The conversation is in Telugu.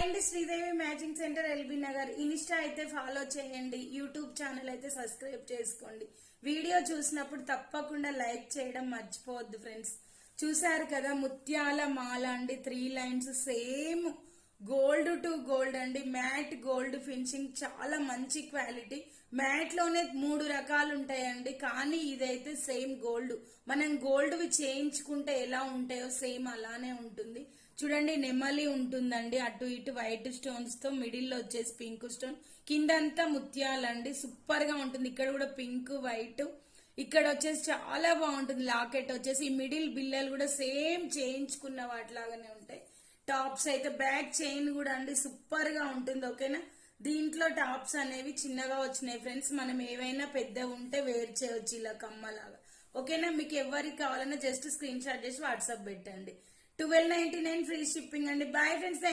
అండి, Sridevi matching centre LB Nagar. Insta అయితే ఫాలో చేయండి, యూట్యూబ్ ఛానల్ అయితే సబ్స్క్రైబ్ చేసుకోండి. వీడియో చూసినప్పుడు తప్పకుండా లైక్ చేయడం మర్చిపోవద్దు ఫ్రెండ్స్. చూసారు కదా, ముత్యాల మాల అండి, 3 lines same gold to gold అండి, మ్యాట్ గోల్డ్ ఫినిషింగ్, చాలా మంచి క్వాలిటీ. మ్యాట్ లోనే 3 రకాలు ఉంటాయండి, కానీ ఇదైతే సేమ్ గోల్డ్. మనం గోల్డ్వి చేయించుకుంటే ఎలా ఉంటాయో సేమ్ అలానే ఉంటుంది. చూడండి, నెమలి ఉంటుందండి, అటు ఇటు వైట్ స్టోన్స్ తో, మిడిల్ లో వచ్చేసి పింక్ స్టోన్, కిందంతా ముత్యాలండి. సూపర్ గా ఉంటుంది. ఇక్కడ కూడా పింక్ వైట్, ఇక్కడ వచ్చేసి చాలా బాగుంటుంది. లాకెట్ వచ్చేసి ఈ మిడిల్ బిల్లలు కూడా సేమ్ చేయించుకున్న వాటిలాగానే ఉంటాయి. టాప్స్ అయితే బ్యాక్ చైన్ కూడా అండి సూపర్ గా ఉంటుంది. ఓకేనా, దీంట్లో టాప్స్ అనేవి చిన్నగా వచ్చినాయి ఫ్రెండ్స్. మనం ఏవైనా పెద్ద ఉంటే వేర్ చేయొచ్చు ఇలా కమ్మలాగా. ఓకేనా, మీకు ఎవరికి కావాలన్నా జస్ట్ స్క్రీన్ షాట్ చేసి వాట్సాప్ పెట్టండి. 1299 ఫ్రీ షిప్పింగ్ అండి. Bye friends.